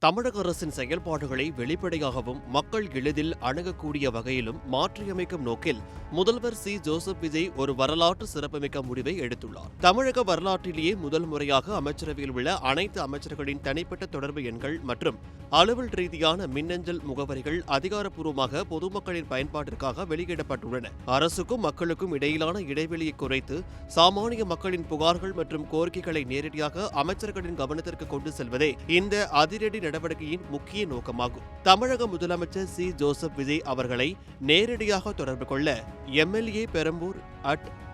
தமிழக அரசின் செயல்பாடுகளை வெளிப்படையாகவும் மக்கள் எளிதில் அணுகக்கூடிய வகையிலும் மாற்றியமைக்கும் நோக்கில் முதல்வர் ஜோசப் விஜய் ஒரு வரலாற்று சிறப்புமிக்க முடிவை எடுத்துள்ளார். தமிழக வரலாற்றிலேயே முதல் முறையாக அமைச்சரவையில் உள்ள அனைத்து அமைச்சர்களின் தனிப்பட்ட தொடர்பு எண்கள் மற்றும் அலுவல் ரீதியான மின்னஞ்சல் முகவரிகள் அதிகாரப்பூர்வமாக பொதுமக்களின் பயன்பாட்டிற்காக வெளியிடப்பட்டுள்ளன. அரசுக்கும் மக்களுக்கும் இடையிலான இடைவெளியை குறைத்து சாமானிய மக்களின் புகார்கள் மற்றும் கோரிக்கைகளை நேரடியாக அமைச்சர்களின் கவனத்திற்கு கொண்டு செல்வதே இந்த அதிரடி நடவடிக்கையின் முக்கிய நோக்கமாகும். தமிழக முதலமைச்சர் ஜோசப் விஜய் அவர்களை நேரடியாக தொடர்பு கொள்ள MLA பெரம்பூர்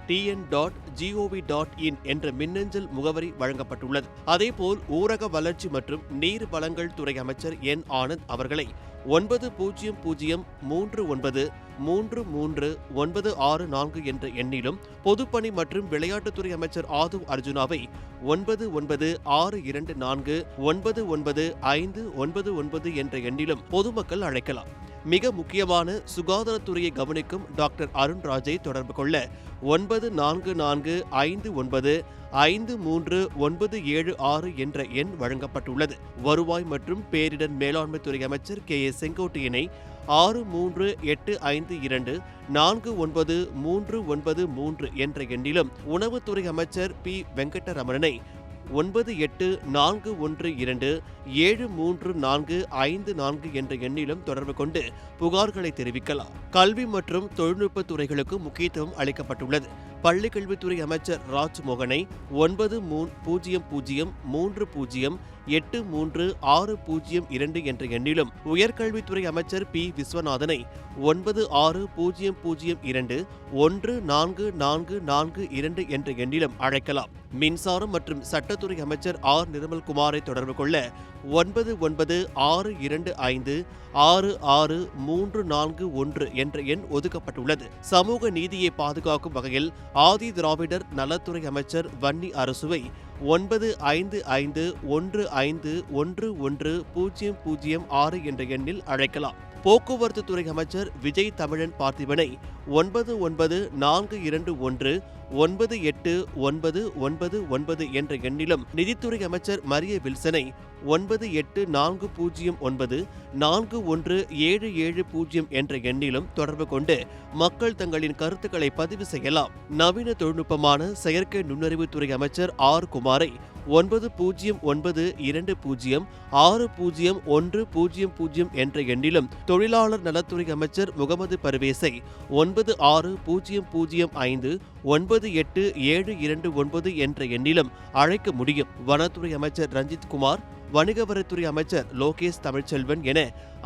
@tn.gov.in என்ற மின்னஞ்சல் முகவரி வழங்கப்பட்டுள்ளது. அதேபோல் ஊரக வளர்ச்சி மற்றும் நீர் வளங்கள் துறை அமைச்சர் ஆனந்த் அவர்களை 9039333964 என்ற எண்ணிலும், பொதுப்பணி மற்றும் விளையாட்டுத்துறை அமைச்சர் ஆதுவ் அர்ஜுனாவை 9962999599 என்ற எண்ணிலும் பொதுமக்கள் அழைக்கலாம். மிக முக்கியமான சுகாதாரத்துறையை கவனிக்கும் டாக்டர் அருண்ராஜை தொடர்பு கொள்ள 9445953976 என்ற எண் வழங்கப்பட்டுள்ளது. வருவாய் மற்றும் பேரிடர் மேலாண்மை துறை அமைச்சர் செங்கோட்டையனை 638549393 என்ற எண்ணிலும், உணவுத்துறை அமைச்சர் வெங்கடரமணனை 9841273454 என்ற எண்ணிலும் தொடர்பு கொண்டு புகார்களை தெரிவிக்கலாம். கல்வி மற்றும் தொழில்நுட்ப துறைகளுக்கு முக்கியத்துவம் அளிக்கப்பட்டுள்ளது. பள்ளிக்கல்வித்துறை அமைச்சர் ராஜ்மோகனை 9030808362 என்ற எண்ணிலும், உயர்கல்வித்துறை அமைச்சர் விஸ்வநாதனை 9602144442 என்ற எண்ணிலும் அழைக்கலாம். மின்சாரம் மற்றும் சட்டத்துறை அமைச்சர் நிர்மல்குமாரை தொடர்பு கொள்ள 9962566341 என்ற எண் ஒதுக்கப்பட்டுள்ளது. சமூக நீதியை பாதுகாக்கும் வகையில் ஆதி திராவிடர் நலத்துறை அமைச்சர் வன்னி அரசுவை 9551511006 என்ற எண்ணில் அழைக்கலாம். போக்குவரத்து துறை அமைச்சர் விஜய் தமிழன் பார்த்திபனை 99421989999 என்ற எண்ணிலும், நிதித்துறை அமைச்சர் மரிய வில்சனை 9840941770 என்ற எண்ணிலும் தொடர்பு கொண்டு மக்கள் தங்களின் கருத்துக்களை பதிவு செய்யலாம். நவீன தொழில்நுட்பமான செயற்கை நுண்ணறிவுத்துறை அமைச்சர் குமாரை 9020600100 என்ற எண்ணிலும், தொழிலாளர் நலத்துறை அமைச்சர் முகமது பர்வேஸை 9605987729 என்ற எண்ணிலும் அழைக்க முடியும். வனத்துறை அமைச்சர் ரஞ்சித் குமார், வணிக வரித்துறை அமைச்சர் லோகேஷ் தமிழ்ச்செல்வன் என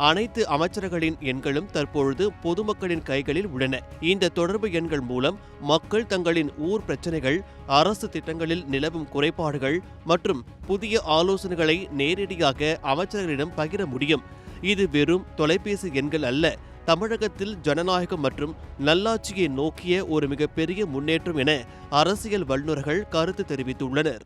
அனைத்து அமைச்சர்களின் எண்களும் தற்பொழுது பொதுமக்களின் கைகளில் உள்ளன. இந்த தொடர்பு எண்கள் மூலம் மக்கள் தங்களின் ஊர் பிரச்சனைகள், அரசு திட்டங்களில் நிலவும் குறைபாடுகள் மற்றும் புதிய ஆலோசனைகளை நேரடியாக அமைச்சர்களிடம் பகிர முடியும். இது வெறும் தொலைபேசி எண்கள் அல்ல, தமிழகத்தில் ஜனநாயகம் மற்றும் நல்லாட்சியை நோக்கிய ஒரு மிகப்பெரிய முன்னேற்றம் என அரசியல் வல்லுநர்கள் கருத்து தெரிவித்துள்ளனர்.